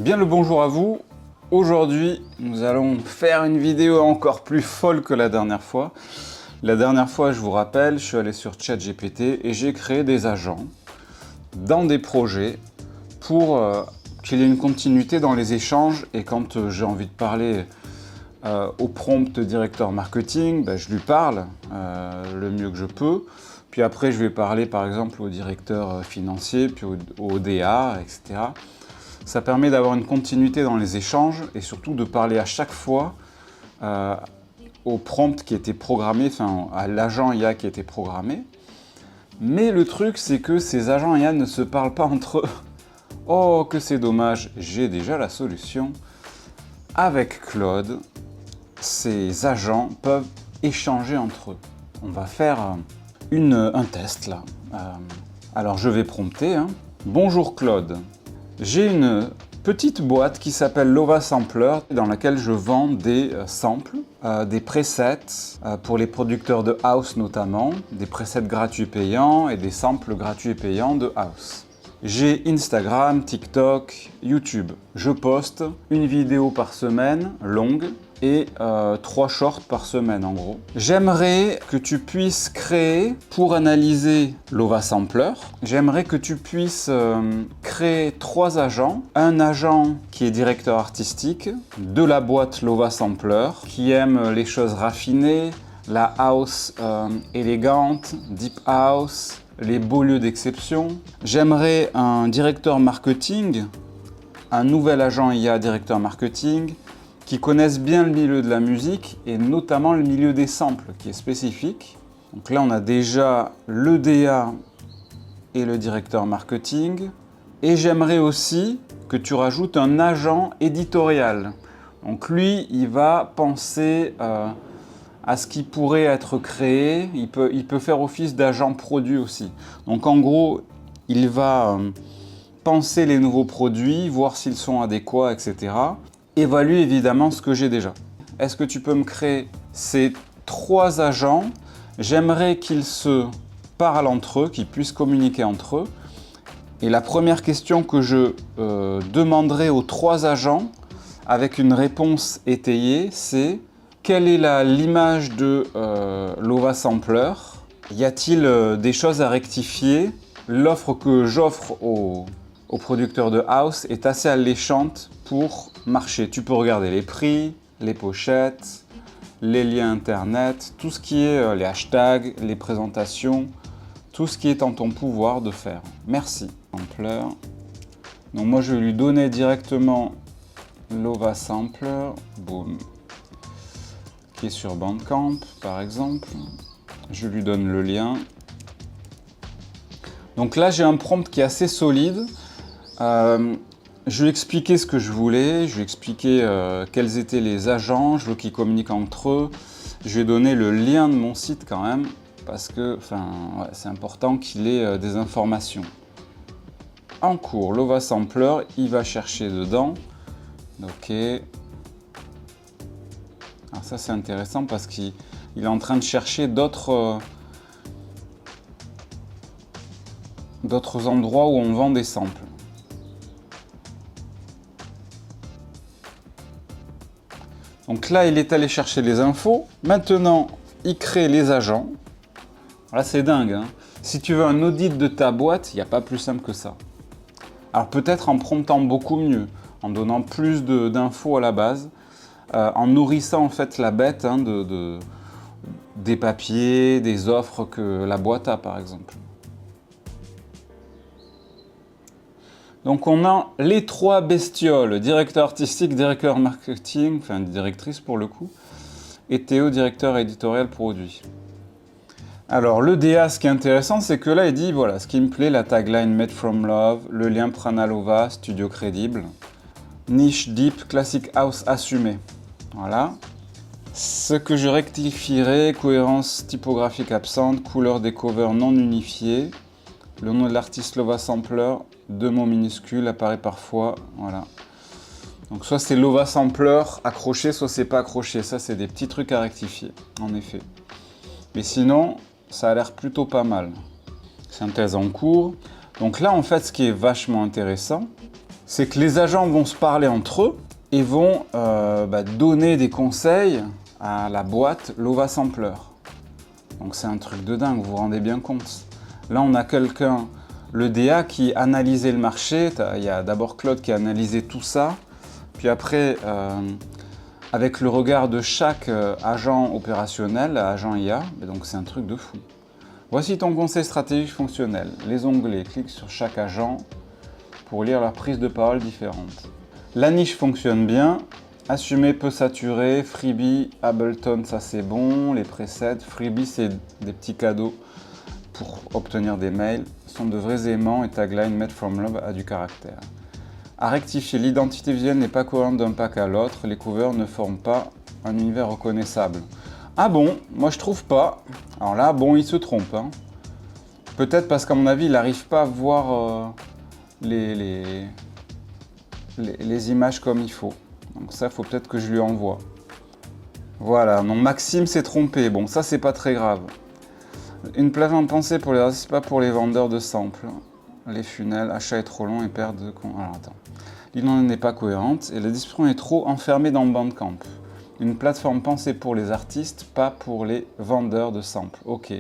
Bien le bonjour à vous. Aujourd'hui, nous allons faire une vidéo encore plus folle que la dernière fois. La dernière fois, je vous rappelle, je suis allé sur ChatGPT et j'ai créé des agents dans des projets pour qu'il y ait une continuité dans les échanges. Et quand j'ai envie de parler au prompt directeur marketing, je lui parle le mieux que je peux. Puis après, je vais parler par exemple au directeur financier, puis au DA, etc. Ça permet d'avoir une continuité dans les échanges et surtout de parler à chaque fois au prompt qui était programmé, enfin à l'agent IA qui était programmé. Mais le truc, c'est que ces agents IA ne se parlent pas entre eux. Oh, que c'est dommage, j'ai déjà la solution. Avec Claude, ces agents peuvent échanger entre eux. On va faire un test là. Alors je vais prompter. Bonjour Claude. J'ai une petite boîte qui s'appelle Lova Sampler dans laquelle je vends des samples, des presets pour les producteurs de house notamment, des presets gratuits payants et des samples gratuits et payants de house. J'ai Instagram, TikTok, YouTube. Je poste une vidéo par semaine, longue, et 3 shorts par semaine en gros. J'aimerais que tu puisses créer, pour analyser Lova Sampler, j'aimerais que tu puisses créer 3 agents. Un agent qui est directeur artistique de la boîte Lova Sampler, qui aime les choses raffinées, la house élégante, deep house, les beaux lieux d'exception. J'aimerais un directeur marketing, un nouvel agent IA directeur marketing, qui connaissent bien le milieu de la musique et notamment le milieu des samples qui est spécifique. Donc là, on a déjà le DA et le directeur marketing. Et j'aimerais aussi que tu rajoutes un agent éditorial. Donc lui, il va penser à ce qui pourrait être créé. Il peut faire office d'agent produit aussi. Donc en gros, il va penser les nouveaux produits, voir s'ils sont adéquats, etc. Évalue évidemment ce que j'ai déjà. Est-ce que tu peux me créer ces 3 agents? J'aimerais qu'ils se parlent entre eux, qu'ils puissent communiquer entre eux. Et la première question que je demanderai aux 3 agents, avec une réponse étayée, c'est quelle est l'image de Lova Sampler? Y a-t-il des choses à rectifier? L'offre que j'offre aux producteurs de house est assez alléchante pour marcher. Tu peux regarder les prix, les pochettes, les liens internet, tout ce qui est les hashtags, les présentations, tout ce qui est en ton pouvoir de faire. Merci. Sampler. Donc moi je vais lui donner directement Lova Sampler, boom, qui est sur Bandcamp par exemple. Je lui donne le lien. Donc là j'ai un prompt qui est assez solide. Je lui ai expliqué ce que je voulais, je lui ai expliqué quels étaient les agents, je veux qu'ils communiquent entre eux. Je lui ai donné le lien de mon site quand même, parce que c'est important qu'il ait des informations. En cours, Lova Sampler, il va chercher dedans. Ok. Alors ça c'est intéressant parce qu'il est en train de chercher d'autres endroits où on vend des samples. Donc là, il est allé chercher les infos. Maintenant, il crée les agents. Là, c'est dingue. Si tu veux un audit de ta boîte, il n'y a pas plus simple que ça. Alors peut-être en promptant beaucoup mieux, en donnant plus d'infos à la base, en nourrissant en fait la bête des papiers, des offres que la boîte a par exemple. Donc on a les 3 bestioles, directeur artistique, directeur marketing, enfin directrice pour le coup, et Théo, directeur éditorial produit. Alors le DA, ce qui est intéressant, c'est que là il dit, voilà, ce qui me plaît, la tagline Made from Love, le lien Pranalova, studio crédible, niche deep, classic house assumé. Voilà. Ce que je rectifierai, cohérence typographique absente, couleur des covers non unifiée, le nom de l'artiste Lova Sampler, 2 mots minuscules, apparaît parfois, voilà. Donc soit c'est Lova Sampler accroché, soit c'est pas accroché. Ça, c'est des petits trucs à rectifier, en effet. Mais sinon, ça a l'air plutôt pas mal. Synthèse en cours. Donc là, en fait, ce qui est vachement intéressant, c'est que les agents vont se parler entre eux et vont donner des conseils à la boîte Lova Sampler. Donc c'est un truc de dingue, vous vous rendez bien compte. Là, on a quelqu'un, le DA, qui analysait le marché. Il y a d'abord Claude qui a analysé tout ça. Puis après, avec le regard de chaque agent opérationnel, agent IA, et donc c'est un truc de fou. Voici ton conseil stratégique fonctionnel. Les onglets, clique sur chaque agent pour lire leurs prises de parole différentes. La niche fonctionne bien. Assumer peu saturé. Freebie, Ableton, ça c'est bon. Les presets. Freebie, c'est des petits cadeaux pour obtenir des mails. Ce sont de vrais aimants et tagline Made from Love a du caractère. À rectifier, l'identité visuelle n'est pas cohérente d'un pack à l'autre. Les covers ne forment pas un univers reconnaissable. Ah bon, moi je trouve pas. Alors là, bon, il se trompe. Hein. Peut-être parce qu'à mon avis, il n'arrive pas à voir les images comme il faut. Donc ça, il faut peut-être que je lui envoie. Voilà, donc Maxime s'est trompé. Bon, ça, c'est pas très grave. Une plateforme pensée pour les artistes, pas pour les vendeurs de samples. Les funnels, achat est trop long et perte de... Alors attends. L'identité n'est pas cohérente et la distribution est trop enfermée dans Bandcamp. Une plateforme pensée pour les artistes, pas pour les vendeurs de samples. Ok.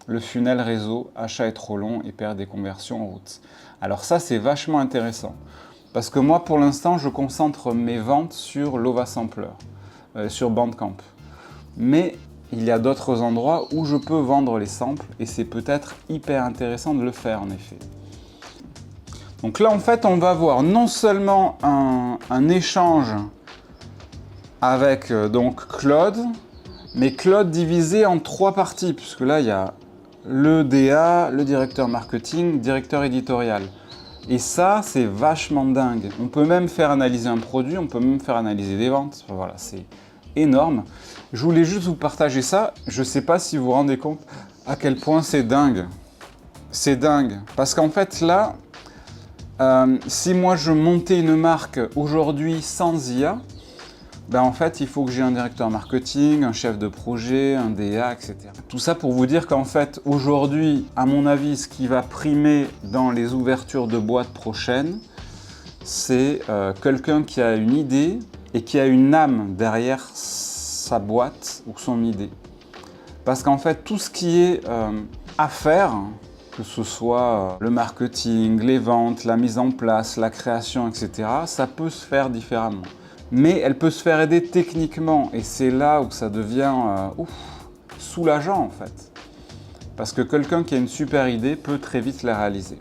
Le funnel réseau, achat est trop long et perd des conversions en route. Alors ça, c'est vachement intéressant. Parce que moi, pour l'instant, je concentre mes ventes sur Lova Sampler, sur Bandcamp. Mais il y a d'autres endroits où je peux vendre les samples et c'est peut-être hyper intéressant de le faire en effet. Donc là, en fait, on va voir non seulement un échange avec donc Claude, mais Claude divisé en 3 parties, puisque là, il y a le DA, le directeur marketing, directeur éditorial. Et ça, c'est vachement dingue. On peut même faire analyser un produit, on peut même faire analyser des ventes. Enfin, voilà, c'est énorme. Je voulais juste vous partager ça. Je ne sais pas si vous vous rendez compte à quel point c'est dingue. C'est dingue. Parce qu'en fait, là, si moi je montais une marque aujourd'hui sans IA, ben en fait, il faut que j'ai un directeur marketing, un chef de projet, un DA, etc. Tout ça pour vous dire qu'en fait, aujourd'hui, à mon avis, ce qui va primer dans les ouvertures de boîtes prochaines, c'est quelqu'un qui a une idée et qui a une âme derrière sa boîte ou son idée. Parce qu'en fait, tout ce qui est à faire, que ce soit le marketing, les ventes, la mise en place, la création, etc., ça peut se faire différemment. Mais elle peut se faire aider techniquement, et c'est là où ça devient soulageant en fait. Parce que quelqu'un qui a une super idée peut très vite la réaliser.